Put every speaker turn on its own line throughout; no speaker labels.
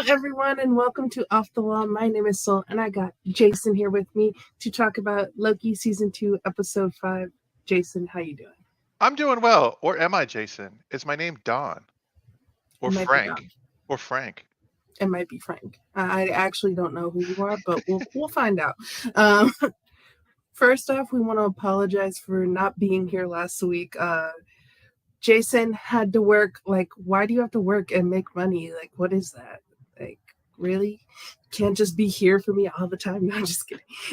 everyone, and welcome to Off the Wall. My name is Sol, and I got Jason here with me to talk about Loki season 2, episode 5. Jason, how you doing?
I'm doing well. Or am I, Jason? Is my name Don?
It
Or
might be
Frank?
Dom.
Or Frank?
It might be Frank. I actually don't know who you are, but we'll find out. Um, First off, we want to apologize for not being here last week. Jason had to work. Like, why do you have to work and make money? Like, what is that? Like, really? Can't just be here for me all the time. No, I'm just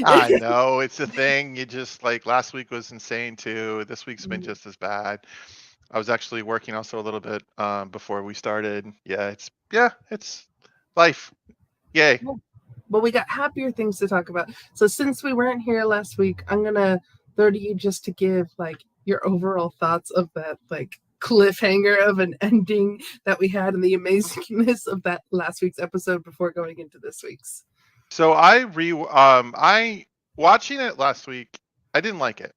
I
kidding.
know it's a thing. You just like last week was insane too. This week's been just as bad. I was actually working also a little bit before we started. It's life. Yay.
But we got happier things to talk about. So since we weren't here last week, I'm gonna throw to you just to give like your overall thoughts of that like cliffhanger of an ending that we had and the amazingness of that last week's episode before going into this week's.
So I watching it last week. I didn't like it.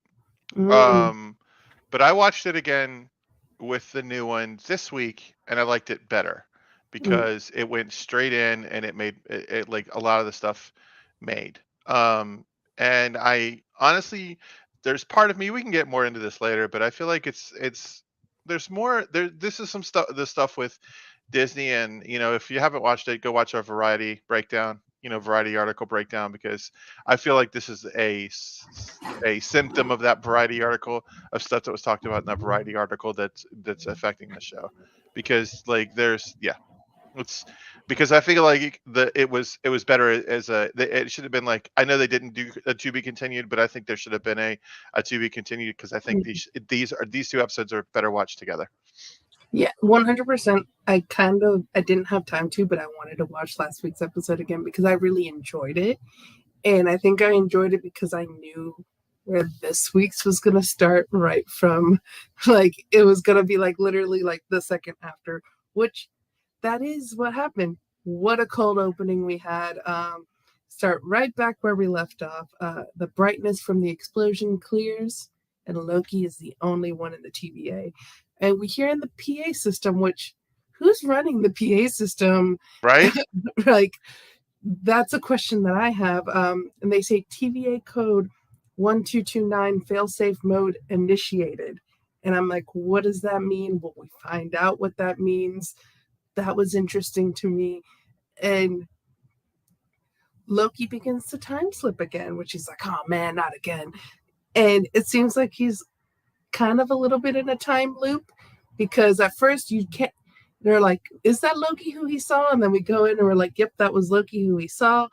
Mm,
Um, but I watched it again with the new one this week, and I liked it better
mm,
because it went straight in and it made it like a lot of the stuff made. And I honestly, there's part of me, we can get more into this later, but I feel like it's there's more there. This is some stuff, the stuff with Disney, and if you haven't watched it, go watch our Variety breakdown. Variety article breakdown, because I feel like this is a symptom of that Variety article, of stuff that was talked about in that Variety article that's affecting the show. Because like there's yeah, it's because I feel like it was better as it should have been. Like, I know they didn't do a to be continued, but I think there should have been a to be continued, because I think
mm.
these two episodes are better watched together.
Yeah, 100%. I didn't have time to, but I wanted to watch last week's episode again because I really enjoyed it. And I think I enjoyed it because I knew where this week's was going to start right from, like, it was going to be like literally like the second after, which that is what happened. What a cold opening we had. Start right back where we left off. The brightness from the explosion clears, and Loki is the only one in the TVA. And we hear in the PA system, which who's running the PA system?
Right?
Like, that's a question that I have. And they say TVA code 1229 failsafe mode initiated. And I'm like, what does that mean? Will we find out what that means? That was interesting to me. And Loki begins to time slip again, which he's like, oh man, not again. And it seems like he's kind of a little bit in a time loop because at first you can't. They're like, is that Loki who he saw? And then we go in and we're like, yep, that was Loki who he saw.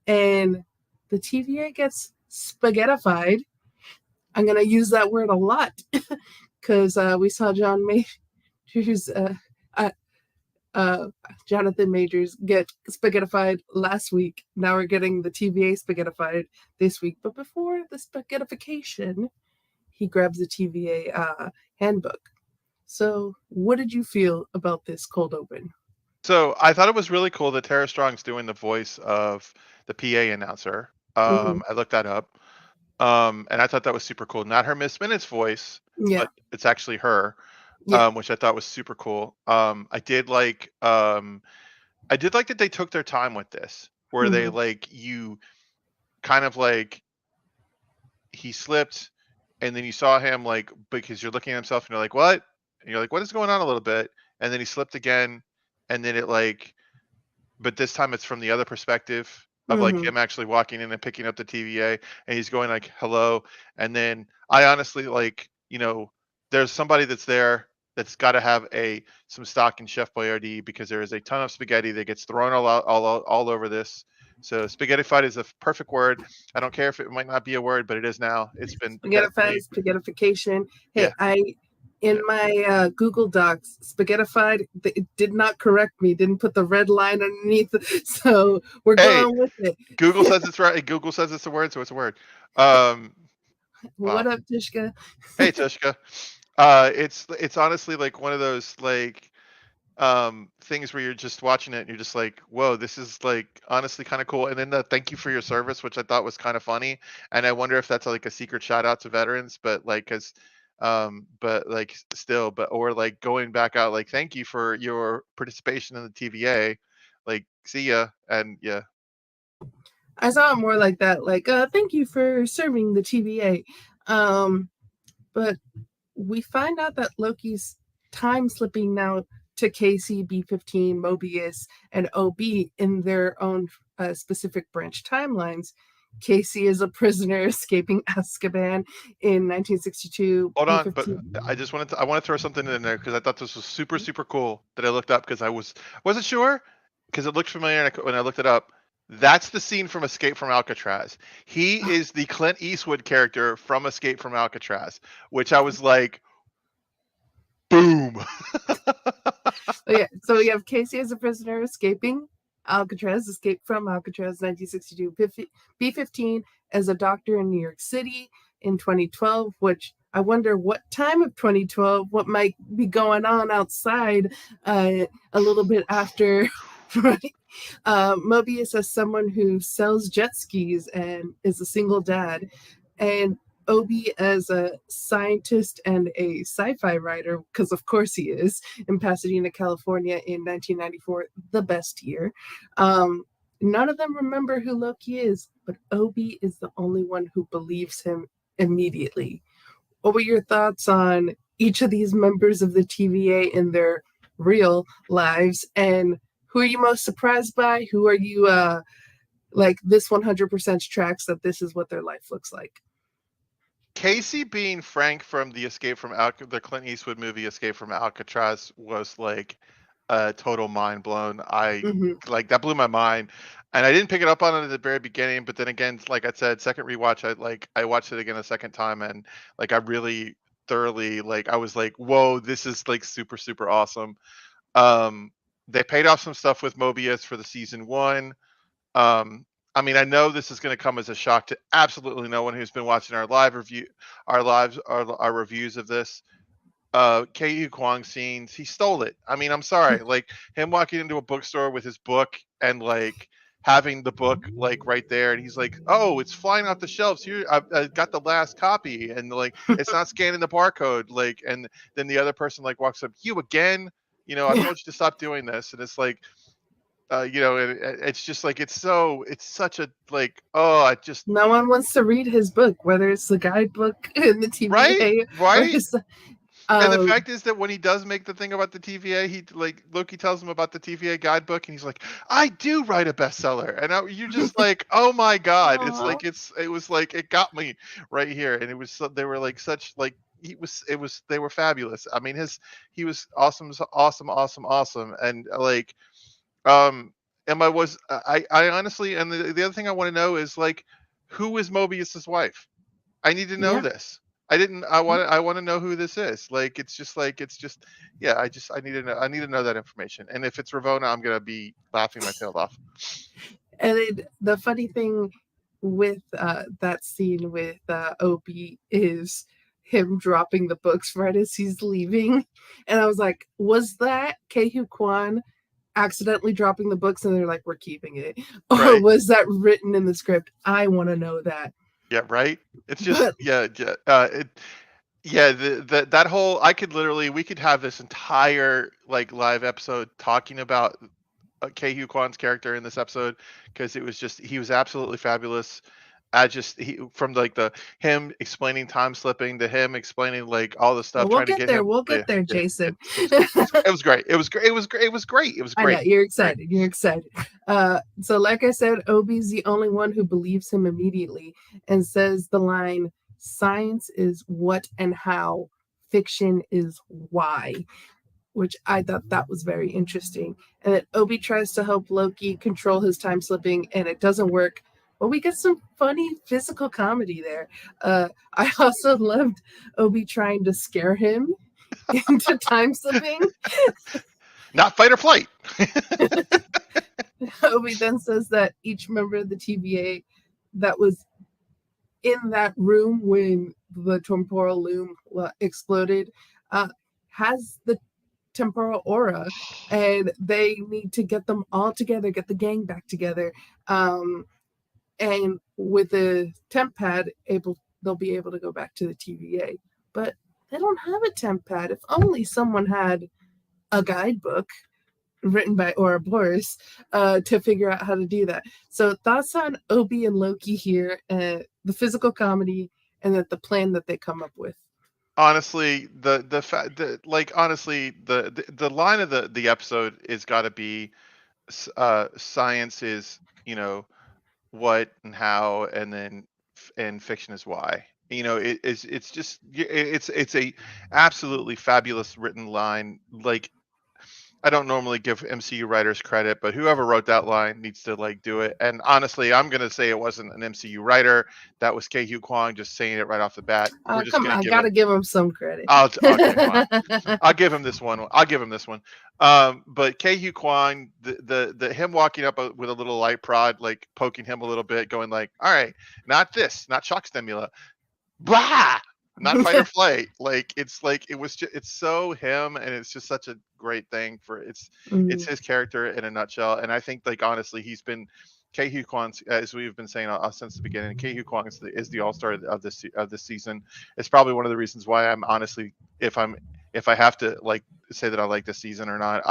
And the TVA gets spaghettified. I'm going to use that word a lot because we saw John Majors, uh, uh, Jonathan Majors get spaghettified last week. Now we're getting the TVA spaghettified this week. But before the spaghettification, he grabs the TVA handbook. So, what did you feel about this cold open?
So I thought it was really cool that Tara Strong's doing the voice of the PA announcer.
Mm-hmm.
I looked that up. And I thought that was super cool. Not her Miss Minutes voice,
Yeah,
but it's actually her,
yeah.
which I thought was super cool. I did like that they took their time with this, where they
Mm-hmm.
like you kind of like he slipped, and then you saw him, like, because you're looking at himself and you're like, what? And you're like, what is going on a little bit? And then he slipped again, and then it like, but this time it's from the other perspective of like
Mm-hmm.
him actually walking in and picking up the TVA, and he's going like hello. And then I honestly, like, there's somebody that's there that's got to have a some stock in Chef Boyardee, because there is a ton of spaghetti that gets thrown all over this. So spaghettified is a perfect word. I don't care if it might not be a word, but it is now. It's been
Spaghettified,
definitely.
spaghettification. Hey,
Yeah,
I in
yeah.
my Google Docs, spaghettified. It did not correct me. Didn't put the red line underneath. So we're
Hey,
going with it.
Google says it's right. Google says it's a word, so it's a word. Um,
What
wow.
up, Tishka?
Hey, Tushka. It's honestly like one of those like things where you're just watching it and you're just like, whoa, this is like honestly kind of cool. And then the thank you for your service, which I thought was kind of funny. And I wonder if that's like a secret shout out to veterans, but like, cause but like still, but or like going back out, like, thank you for your participation in the TVA. Like, see ya. And yeah.
I saw it more like that, like, thank you for serving the TVA. But we find out that Loki's time slipping now to Casey, B-15, Mobius, and OB in their own specific branch timelines. Casey is a prisoner escaping Azkaban in 1962.
Hold on, but
B-15.
I want to throw something in there because I thought this was super super cool that I looked up because wasn't sure because it looked familiar and when I looked it up. That's the scene from Escape from Alcatraz. He is the Clint Eastwood character from Escape from Alcatraz, which I was like, boom.
Yeah, so we have Casey as a prisoner escaping Alcatraz, escaped from Alcatraz 1962. B-15 as a doctor in New York City in 2012, which I wonder what time of 2012, what might be going on outside a little bit after, right? Mobius as someone who sells jet skis and is a single dad, and Obi as a scientist and a sci-fi writer, because of course he is, in Pasadena, California in 1994, the best year. None of them remember who Loki is, but Obi is the only one who believes him immediately. What were your thoughts on each of these members of the TVA in their real lives, and who are you most surprised by? Who are you like this 100% tracks that this is what their life looks like?
Casey being Frank from the Clint Eastwood movie Escape from Alcatraz was like a total mind blown.
Mm-hmm.
Like that blew my mind, and I didn't pick it up on it at the very beginning. But then again, like I said, second rewatch, I watched it again a second time, and like I really thoroughly I was like, whoa, this is like super super awesome. Um, they paid off some stuff with Mobius for the season one. Um, I mean, I know this is going to come as a shock to absolutely no one who's been watching our reviews of this. Ku Kwong scenes, he stole it. I mean, I'm sorry, like him walking into a bookstore with his book and like having the book like right there, and he's like, "Oh, it's flying off the shelves here. I've got the last copy," and like it's not scanning the barcode. Like, and then the other person like walks up, "You again? You know, I
Yeah.
told you to stop doing this," and it's like it's just like it's such a like I just
No one wants to read his book, whether it's the guidebook in the
right
TVA or
right.
his.
And the
Um,
fact is that when he does make the thing about the TVA, he like Loki tells him about the TVA guidebook, and he's like, "I do write a bestseller," and you're just like, "Oh my god!" It's
Aw.
like it was like it got me right here, and it was they were like such like they were fabulous. I mean he was awesome, awesome, awesome, awesome, and um and I honestly, and the other thing I want to know is like, who is Mobius's wife? I need to know
Yeah.
this. I want to know who this is. Like it's just yeah, I need to know that information. And if it's Ravona, I'm gonna be laughing my tail off.
And the funny thing with that scene with Opie is him dropping the books right as he's leaving. And I was like, was that Kehu Kwan accidentally dropping the books and they're like, we're keeping it? Or
Right.
was that written in the script? I want to know that.
Yeah, right. It's just
But
yeah. That whole I could literally we could have this entire like live episode talking about Ke Kwan's character in this episode because it was just he was absolutely fabulous. I just he from like the him explaining time slipping to him explaining like all the
well,
stuff trying to get him.
we'll
Yeah,
get there,
yeah.
Jason.
It was great. It was great. It was great. It was great. It was
I know
great.
you're
Great.
excited. You're excited. So, like I said, Obi's the only one who believes him immediately and says the line, "Science is what and how, fiction is why," which I thought that was very interesting. And that Obi tries to help Loki control his time slipping, and it doesn't work. But we get some funny physical comedy there. I also loved Obi trying to scare him into time slipping.
Not fight or flight.
Obi then says that each member of the TVA that was in that room when the temporal loom exploded has the temporal aura, and they need to get them all together, get the gang back together. And with the temp pad, they'll be able to go back to the TVA. But they don't have a temp pad. If only someone had a guidebook, written by Ouroboros, to figure out how to do that. So thoughts on Obi and Loki here, the physical comedy, and the plan that they come up with.
Honestly, the fact the like honestly the line of the episode is got to be science is, what and how, and then and fiction is why. It's just it's a absolutely fabulous written line. Like, I don't normally give MCU writers credit, but whoever wrote that line needs to like do it. And honestly, I'm gonna say it wasn't an MCU writer. That was Ke Kwang just saying it right off the bat. We're just
Come
gonna
on, I
give him.
gotta give him some credit.
Okay, fine. I'll give him this one. I'll give him this one. But Ke Kwang, the him walking up with a little light prod, like poking him a little bit, going like, "All right, not this, not shock stimula, blah, not fight or flight." Like it was just, it's so him, and it's just such a great thing for it's
Mm,
his character in a nutshell. And I think, like, honestly, he's been Ke Kwang, as we've been saying since the beginning. Ke Kwang is the all star of this season. It's probably one of the reasons why I'm honestly, if I have to like say that I like this season or not,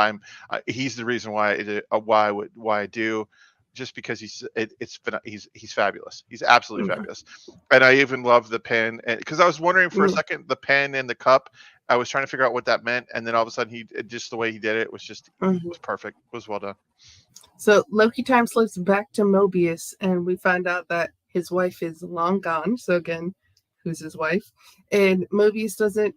he's the reason why why I do, just because he's fabulous. He's absolutely
mm,
fabulous. And I even love the pen, because I was wondering for a
mm,
second, the pen and the cup. I was trying to figure out what that meant, and then all of a sudden, just the way he did it
mm.
was perfect. It was well done.
So Loki time slips back to Mobius, and we find out that his wife is long gone. So again, who's his wife? And Mobius doesn't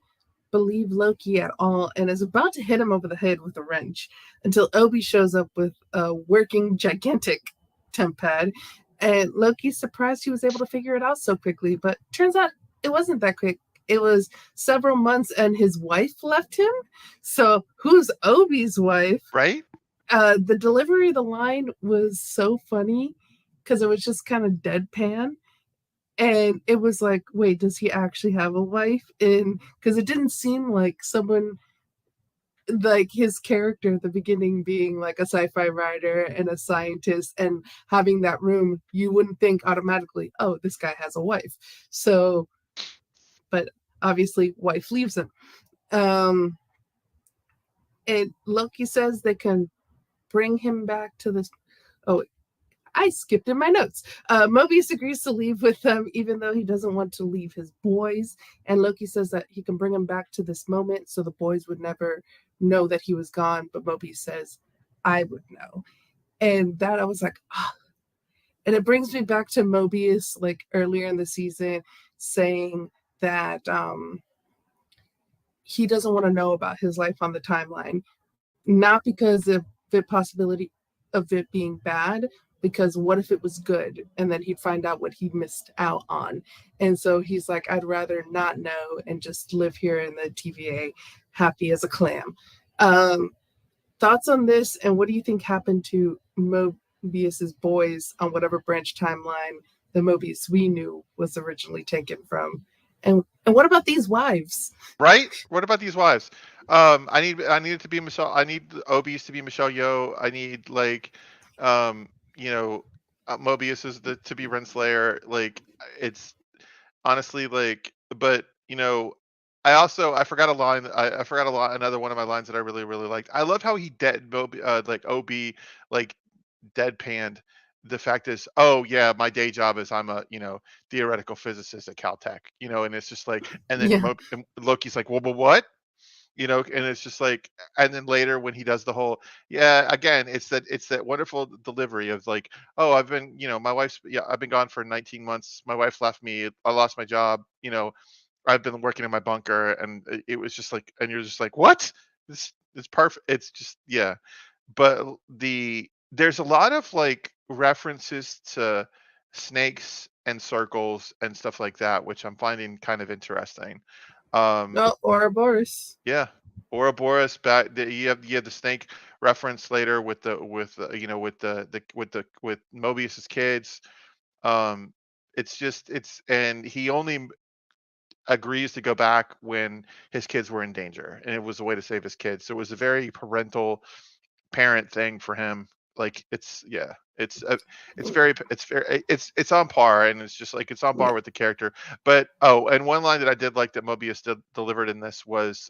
believe Loki at all and is about to hit him over the head with a wrench until Obi shows up with a working gigantic temp pad. And Loki's surprised he was able to figure it out so quickly, but turns out it wasn't that quick. It was several months, and his wife left him. So who's Obi's wife?
Right?
The delivery of the line was so funny because it was just kind of deadpan, and it was like, wait, does he actually have a wife? And because it didn't seem like someone, like his character at the beginning being like a sci-fi writer and a scientist and having that room, you wouldn't think automatically, oh, this guy has a wife. So, but obviously wife leaves him. um and Loki says they can bring him back to this. Oh, I skipped in my notes. Mobius agrees to leave with them, even though he doesn't want to leave his boys. And Loki says that he can bring them back to this moment so the boys would never know that he was gone. But Mobius says, I would know. And that I was like, ah. Oh. And it brings me back to Mobius, like earlier in the season, saying that he doesn't want to know about his life on the timeline, not because of the possibility of it being bad, because what if it was good and then he'd find out what he missed out on. And so he's like, I'd rather not know and just live here in the TVA happy as a clam. um Thoughts on this, and what do you think happened to Mobius's boys on whatever branch timeline the Mobius we knew was originally taken from? And what about these wives?
Right? What about these wives? I need it to be Michelle. I need the Obi's to be Michelle Yeoh. I need, like, um, you know, Mobius is to be Renslayer. Like, it's honestly like, but I forgot a line. I forgot a lot. Another one of my lines that I really really liked. I love how he like Ob, like, deadpanned. The fact is, oh yeah, my day job is I'm a theoretical physicist at Caltech. And it's just like, and then
Yeah.
And Loki's like, well, but what? And it's just like, and then later when he does the whole, yeah, again, it's that wonderful delivery of like, oh, my wife's, yeah, I've been gone for 19 months. My wife left me. I lost my job. I've been working in my bunker, and it was just like, and you're just like, what? This is perfect. It's just, yeah. But there's a lot of like references to snakes and circles and stuff like that, which I'm finding kind of interesting. Um,
No, Ouroboros.
yeah. Ouroboros, back you have the snake reference later with Mobius's kids. Um, it's just it's and he only agrees to go back when his kids were in danger, and it was a way to save his kids. So it was a very parental parent thing for him. Like, it's, yeah, it's on par, and it's just like, it's on
Yeah.
par with the character. But, oh, and one line that I did like that Mobius delivered in this was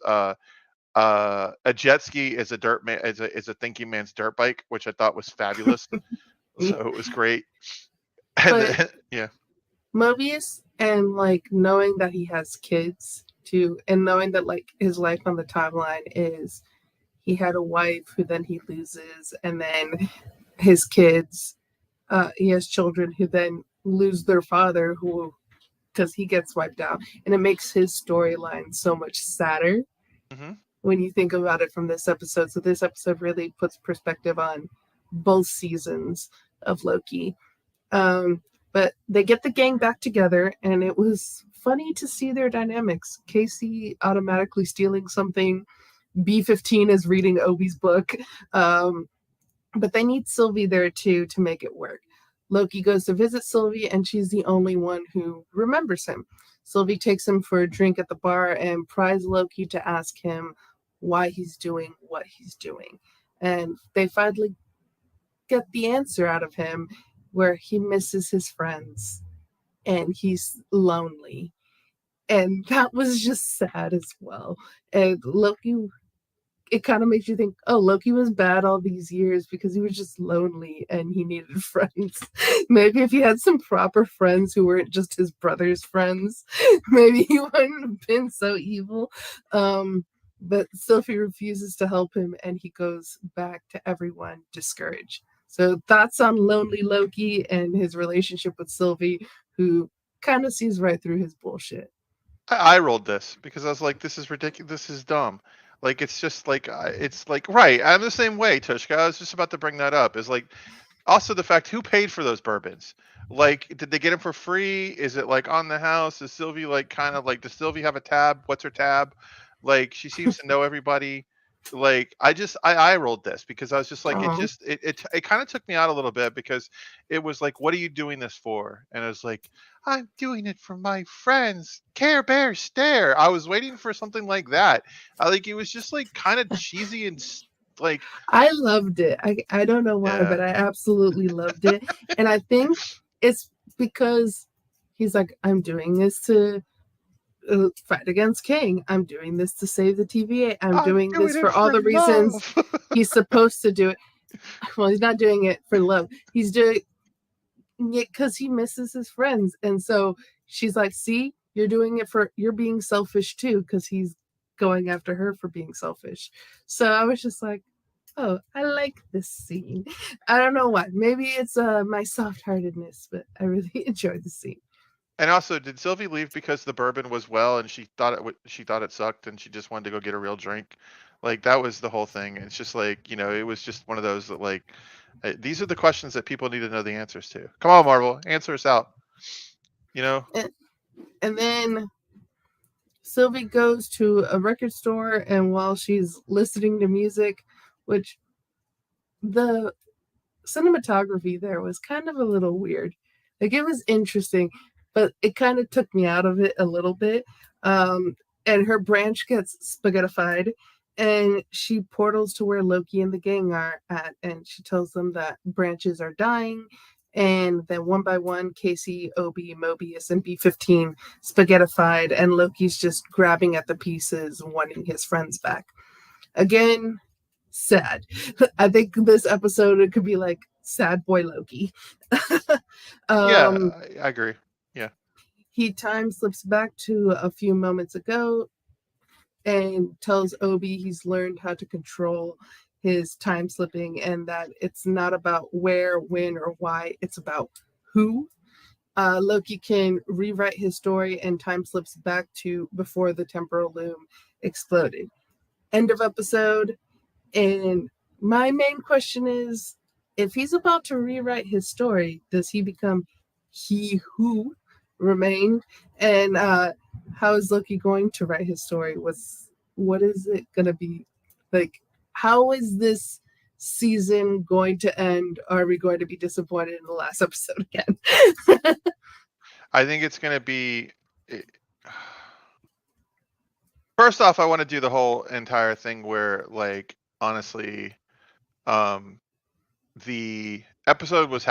A jet ski is a dirt man is a thinking man's dirt bike, which I thought was fabulous.
Yeah.
So it was great. And
But
then, yeah.
Mobius, and like knowing that he has kids too, and knowing that like his life on the timeline is he had a wife who then he loses, and then his kids, he has children who then lose their father, who because he gets wiped out, and it makes his storyline so much sadder
Hmm.
when you think about it from this episode. So this episode really puts perspective on both seasons of Loki. Um, but they get the gang back together, and it was funny to see their dynamics. Casey automatically stealing something. B15 is reading Obi's book. Um, but they need Sylvie there too to make it work. Loki goes to visit Sylvie, and she's the only one who remembers him. Sylvie takes him for a drink at the bar and pries Loki to ask him why he's doing what he's doing. And they finally get the answer out of him where he misses his friends and he's lonely. And that was just sad as well. And Loki, it kind of makes you think, oh, Loki was bad all these years because he was just lonely and he needed friends. Maybe if he had some proper friends who weren't just his brother's friends, maybe he wouldn't have been so evil. But Sophie refuses to help him and he goes back to everyone discouraged. So thoughts on lonely Loki and his relationship with Sylvie, who kind of sees right through his bullshit.
I rolled this because I was like, this is ridiculous. This is dumb. Like, it's just like, it's like, right. I'm the same way, Tushka. I was just about to bring that up. Is like, also the fact who paid for those bourbons? Like, did they get them for free? Is it like on the house? Is Sylvie like kind of like, does Sylvie have a tab? What's her tab? Like, she seems to know everybody. Like, I rolled this because I was just like,
Oh,
it kind of took me out a little bit because it was like, what are you doing this for? And it was like, I'm doing it for my friends. Care Bear stare. I was waiting for something like that. I like it was just like kind of cheesy and like,
I loved it. I don't know why, but
yeah.
I absolutely loved it. And I think it's because he's like, I'm doing this to fight against King. I'm doing this to save the TVA. I'm
I'm
doing
doing
this
it
for all
for
the reasons
love.
he's supposed to do it. Well, he's not doing it for love. He's doing it because he misses his friends. And so she's like, see, you're doing it for, you're being selfish too, because he's going after her for being selfish. So I was just like, oh, I like this scene. I don't know why. Maybe it's my soft heartedness, but I really enjoyed the scene.
And also, did Sylvie leave because the bourbon was well and she thought she thought it sucked and she just wanted to go get a real drink? Like that was the whole thing. It's just like, it was just one of those that like these are the questions that people need to know the answers to. Come on, Marvel, answer us out. You know?
And, and then Sylvie goes to a record store, and while she's listening to music, which the cinematography there was kind of a little weird. Like it was interesting, but it kind of took me out of it a little bit. And her branch gets spaghettified, and she portals to where Loki and the gang are at, and she tells them that branches are dying. And then one by one, Casey, Obi, Mobius, and B15 spaghettified, and Loki's just grabbing at the pieces, wanting his friends back. Again, sad. I think this episode it could be like sad boy Loki.
Yeah,
um,
I agree. Yeah.
he time slips back to a few moments ago and tells Obi he's learned how to control his time slipping and that it's not about where, when, or why, it's about who. Loki can rewrite his story and time slips back to before the temporal loom exploded. End of episode. And my main question is if he's about to rewrite his story, does he become he who remained? And how is Loki going to write his story? What is it gonna be like? How is this season going to end? Are we going to be disappointed in the last episode again?
I think it's gonna be eh, first off, I want to do the whole entire thing where like honestly, um the episode was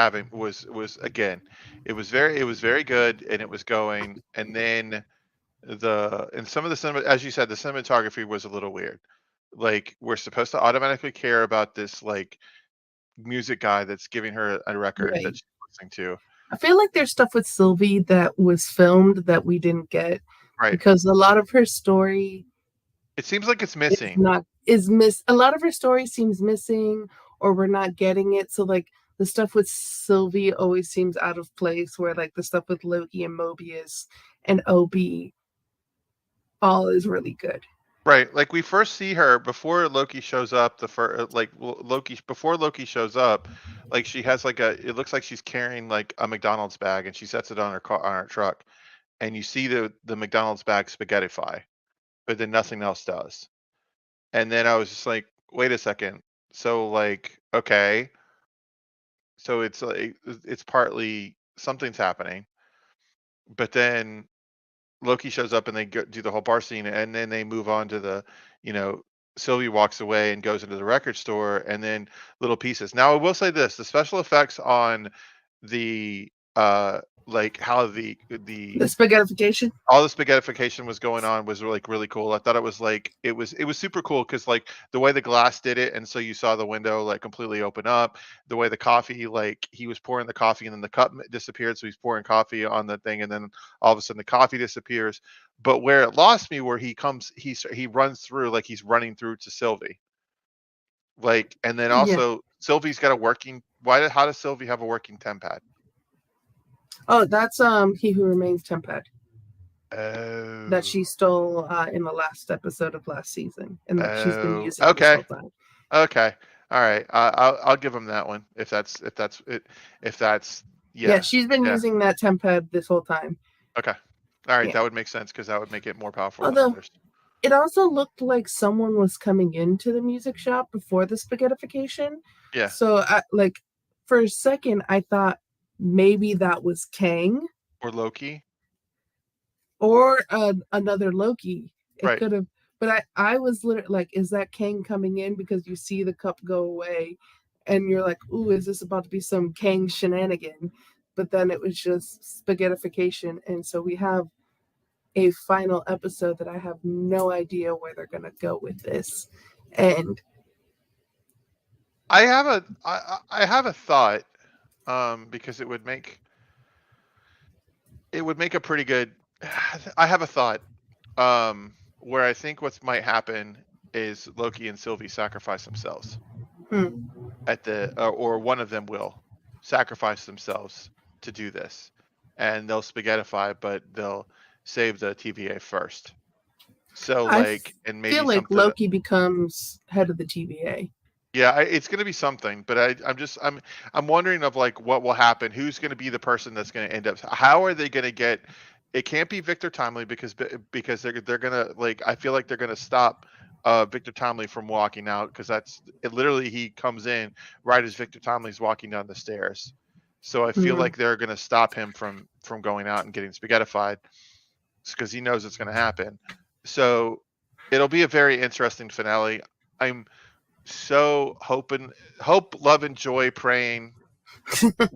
again, it was very good and it was going, and then some of the cinema, as you said, the cinematography was a little weird. like we're supposed to automatically care about this like music guy that's giving her a record that
Right.
she's listening to.
I feel like there's stuff with Sylvie that was filmed that we didn't get
Right.
because a lot of her story
It seems like it's
is
missing.
not is miss a lot of her story seems missing or we're not getting it. So like the stuff with Sylvie always seems out of place where like the stuff with Loki and Mobius and OB all is really good.
Right. Like we first see her before Loki shows up. The first, like Loki before Loki shows up, like she has like a. It looks like she's carrying like a McDonald's bag, and she sets it on her car on her truck, and you see the McDonald's bag spaghettify, but then nothing else does. And then I was just like, wait a second. So like, okay, so it's like it's partly something's happening, but then Loki shows up and they do the whole bar scene, and then they move on to the, you know, Sylvie walks away and goes into the record store, and then little pieces. Now, I will say this: the special effects on the, like how the
The spaghettification.
all the spaghettification was going on was like really cool. I thought it was like it was super cool because like the way the glass did it, and so you saw the window like completely open up. The way the coffee, like he was pouring the coffee and then the cup disappeared, so he's pouring coffee on the thing, and then all of a sudden the coffee disappears. But where it lost me, where he runs through like he's running through to Sylvie, like, and then
Yeah.
also Sylvie's got a working. How does Sylvie have a working tempad?
Oh, that's He Who Remains Tempad that
Oh,
she stole in the last episode of last season and that she's been
oh,
using this
okay.
whole time.
Okay. All right. I'll give him that one if that's it if that's
Yeah,
yeah.
she's been
Yeah.
using that tempad this whole time.
Okay. All right,
Yeah.
that would make sense because that would make it more powerful than
Although
others.
it also looked like someone was coming into the music shop before the spaghettification.
Yeah.
So like for a second I thought maybe that was Kang
Or Loki.
or another Loki. It
Right.
could have, but I was literally like, is that Kang coming in because you see the cup go away, and you're like, ooh, is this about to be some Kang shenanigan? But then it was just spaghettification, and so we have a final episode that I have no idea where they're gonna go with this, and
I have a thought because it would make a pretty good I have a thought where I think what might happen is Loki and Sylvie sacrifice themselves.
hmm,
At the or one of them will sacrifice themselves to do this, and they'll spaghettify, but they'll save the TVA first. So
I
like, and maybe
feel like
something.
Loki becomes head of the TVA.
Yeah, it's going to be something, but I'm wondering of like what will happen. Who's going to be the person that's going to end up? How are they going to get? It can't be Victor Timely because they're going to like. I feel like they're going to stop Victor Timely from walking out because that's it. Literally, he comes in right as Victor Timely's walking down the stairs. So I feel
Hmm.
like they're going to stop him from going out and getting spaghettified because he knows it's going to happen. So it'll be a very interesting finale. I'm so hope, love, and joy, praying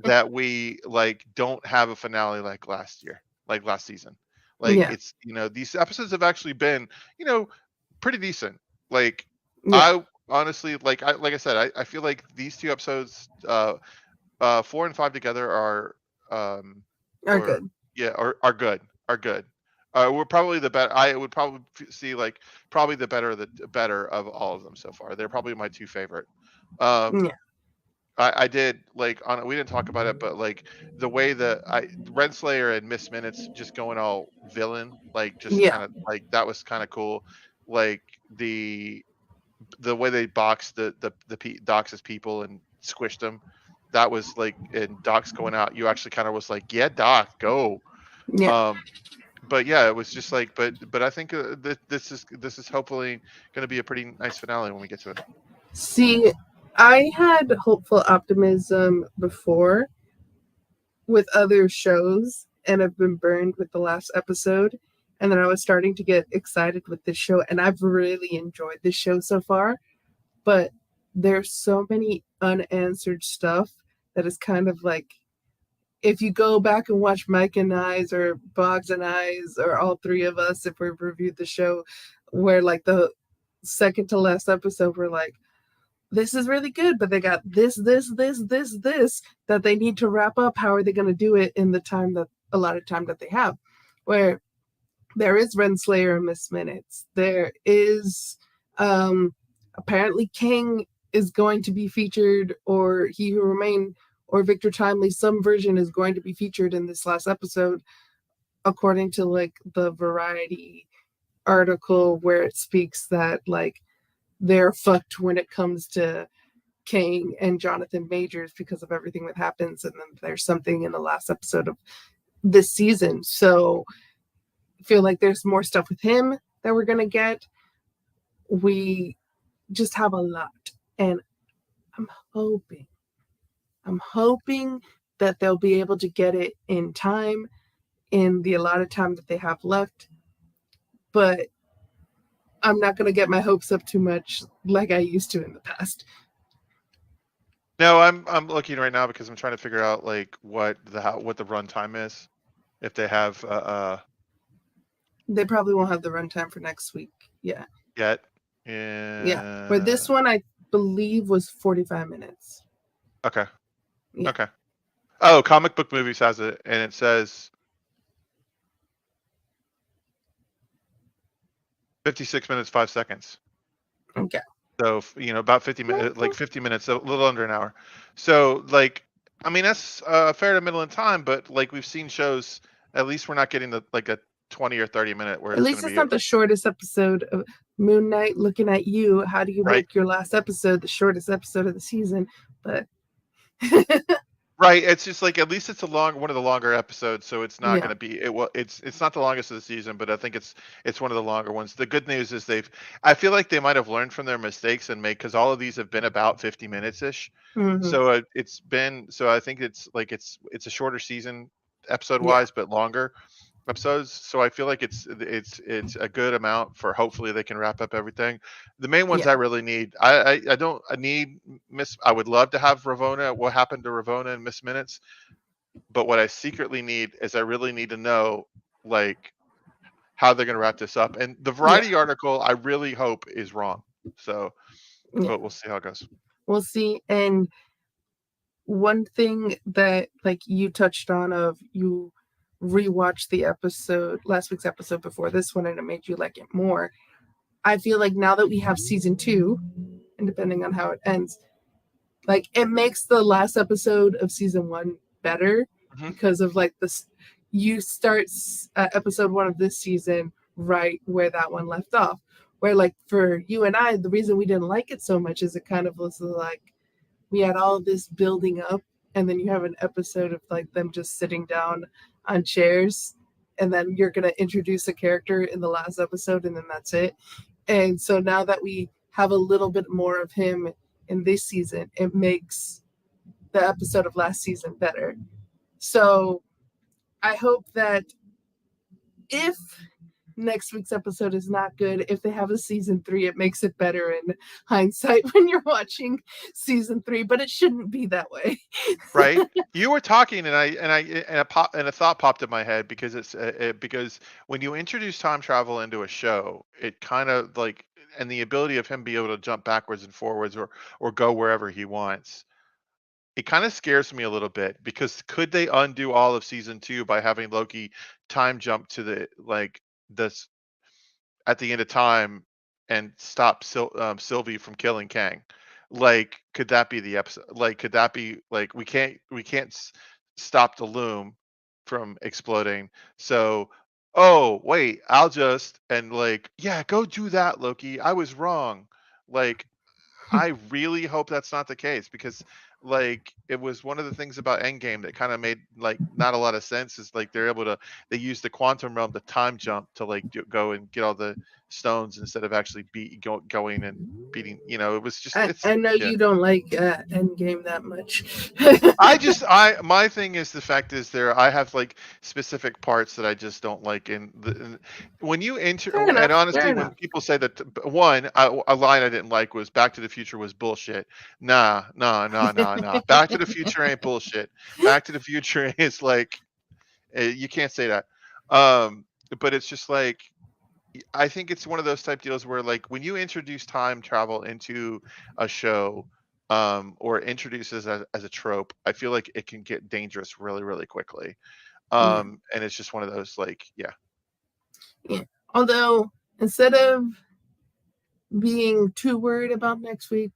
that we like don't have a finale like last year, like last season. Like
Yeah,
it's these episodes have actually been pretty decent. Like
yeah,
I honestly like I said I feel like these two episodes 4 and 5 together are
are
or
good.
yeah are good are good. We're probably the better. I would probably see like probably the better of all of them so far. They're probably my two favorite. Um,
Yeah,
I did like on we didn't talk about it, but like the way that I Renslayer and Miss Minutes just going all villain, like just
yeah,
kind of like that was kind of cool. Like the way they boxed Doc's people and squished them, that was like and Doc's going out. You actually kind of was like, yeah, Doc, go.
yeah.
Um, but yeah, it was just like, but I think this is hopefully going to be a pretty nice finale when we get to it.
See, I had hopeful optimism before with other shows, and I've been burned with the last episode. And then I was starting to get excited with this show, and I've really enjoyed this show so far. But there's so many unanswered stuff that is kind of like if you go back and watch Mike and I's or Boggs and I's or all three of us, if we've reviewed the show, where like the second to last episode were like, this is really good, but they got this that they need to wrap up. How are they going to do it in the time that a lot of time that they have? Where there is Renslayer and Miss Minutes. There is apparently King is going to be featured, or He Who Remained, or Victor Timely. Some version is going to be featured in this last episode, according to like the Variety article where it speaks that like they're fucked when it comes to King and Jonathan Majors because of everything that happens, and then there's something in the last episode of this season. So I feel like there's more stuff with him that we're gonna get. We just have a lot, and I'm hoping that they'll be able to get it in time, in the allotted time that they have left. But I'm not going to get my hopes up too much like I used to in the past.
No, I'm looking right now because I'm trying to figure out like what the runtime is. If they have
They probably won't have the runtime for next week. Yeah.
yet.
Yeah. For this one, I believe was 45 minutes.
Okay.
Yeah.
Okay. Oh, Comic Book Movies has it, and it says 56 minutes 5 seconds.
Okay.
So about 50 minutes, like 50 minutes, a little under an hour. So like, I mean, that's fair to middle in time, but like we've seen shows. At least we're not getting a 20 or 30 minute where
At
it's
least
going
it's
to
not
be
the shortest episode of Moon Knight. Looking at you, how do you
right.
make your last episode the shortest episode of the season? But
Right, it's just like at least it's one of the longer episodes, so it's not
yeah.
going to be it's not the longest of the season, but I think it's one of the longer ones. The good news is I feel like they might have learned from their mistakes and made, because all of these have been about 50 minutes ish.
Mhm.
So I think it's a shorter season episode
Yeah.
wise, but longer episodes. So I feel like it's a good amount for, hopefully they can wrap up everything. The main ones
Yeah.
I really need, I need I would love to have Ravonna, what happened to Ravonna and Miss Minutes, but what I secretly need is I really need to know like how they're going to wrap this up. And the Variety article I really hope is wrong. So
Yeah.
but we'll see how it goes.
We'll see. And one thing that like you touched on, of you rewatched the episode, last week's episode before this one, and it made you like it more. I feel like now that we have season 2, and depending on how it ends, like it makes the last episode of season 1 better, because of like this, you start episode 1 of this season right where that one left off, where like for you and I, the reason we didn't like it so much is it kind of was like we had all this building up, and then you have an episode of like them just sitting down on chairs, and then you're going to introduce a character in the last episode, and then that's it. And so now that we have a little bit more of him in this season, it makes the episode of last season better. So I hope that if next week's episode is not good, if they have a season 3, it makes it better in hindsight when you're watching season 3, but it shouldn't be that way.
Right. You were talking, and a thought popped in my head, because because when you introduce time travel into a show, it kind of like, and the ability of him be able to jump backwards and forwards, or go wherever he wants, it kind of scares me a little bit, because could they undo all of season 2 by having Loki time jump to this at the end of time and stop Sylvie from killing Kang? Like, could that be the episode? Like, could that be like, we can't stop the loom from exploding? So, oh wait, I'll just, and like, yeah, go do that, Loki. I was wrong. Like, I really hope that's not the case, because like it was one of the things about Endgame that kind of made like not a lot of sense, is like they use the quantum realm to time jump to like go and get all the stones, instead of actually going and beating, it was just,
I know
yeah.
you don't like Endgame that much.
My thing is, the fact is, I have like specific parts that I just don't like when you enter.
Fair enough,
And honestly,
fair
when
enough.
people say that, a line I didn't like was Back to the Future was bullshit. Nah. Back to the Future ain't bullshit. Back to the Future is like, you can't say that. But it's just like, I think it's one of those type deals where, like, when you introduce time travel into a show, or introduce as a trope, I feel like it can get dangerous really, really quickly.
Yeah,
And it's just one of those, like, yeah,
yeah. Although instead of being too worried about next week,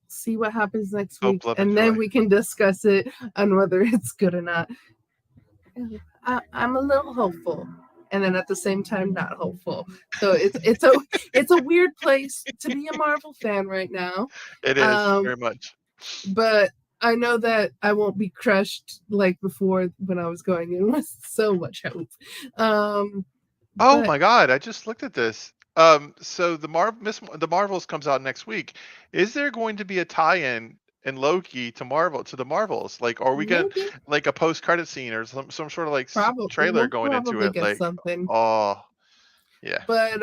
see what happens next
hope,
week,
love, and
and then
joy.
we can discuss it on whether it's good or not. I'm a little hopeful, and then at the same time not hopeful. So it's a weird place to be a Marvel fan right now.
It is
Um,
very much.
but I know that I won't be crushed like before when I was going in with so much hope. Um,
Oh
but
my God, I just looked at this. So the Marvels comes out next week. Is there going to be a tie-in in Loki to the Marvels? Like, are we gonna
maybe
like a post-credit scene or some sort of like
probably
trailer
we'll
going into
probably
it?
get
Like,
something.
oh yeah,
But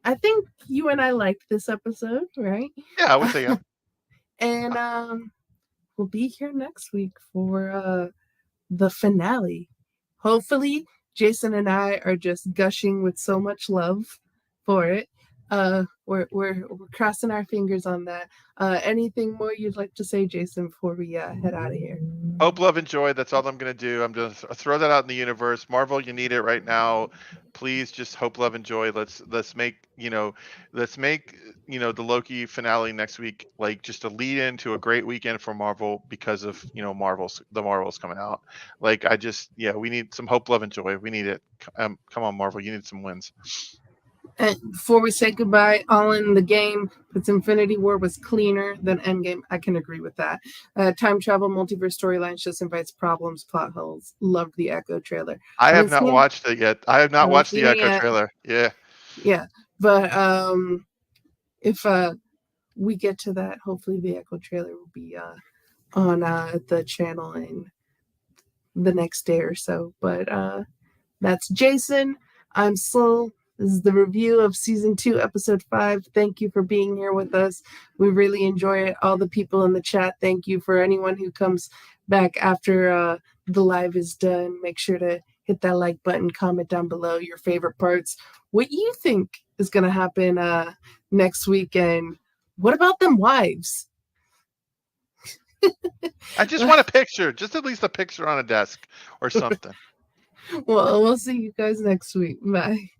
I think you and I liked this episode, right?
yeah, I would say yeah.
And we'll be here next week for the finale. Hopefully, Jason and I are just gushing with so much love for it. We're crossing our fingers on that. Anything more you'd like to say, Jason, before we head out of here?
Hope, love, and joy. That's all I'm gonna do. I'm gonna throw that out in the universe. Marvel, you need it right now. Please, just hope, love, and joy. Let's make the Loki finale next week like just a lead into a great weekend for Marvel because of the Marvels coming out. Like I just yeah, we need some hope, love, and joy. We need it. Come on, Marvel, you need some wins.
And before we say goodbye, all in the game, but Infinity War was cleaner than Endgame. I can agree with that. Time travel, multiverse storylines just invites problems, plot holes. Loved the Echo trailer.
I have
Haven't
not
seen
watched it yet. I have not
haven't
watched the
seen it
Echo
yet.
trailer. Yeah.
Yeah, but if we get to that, hopefully the Echo trailer will be on the channel in the next day or so. But that's Jason. I'm Slow. This is the review of season 2, episode 5. Thank you for being here with us. We really enjoy it. All the people in the chat, thank you. For anyone who comes back after the live is done, make sure to hit that like button, comment down below your favorite parts, what you think is going to happen next weekend. What about them wives?
I just want a picture, just at least a picture on a desk or something.
Well, we'll see you guys next week. Bye.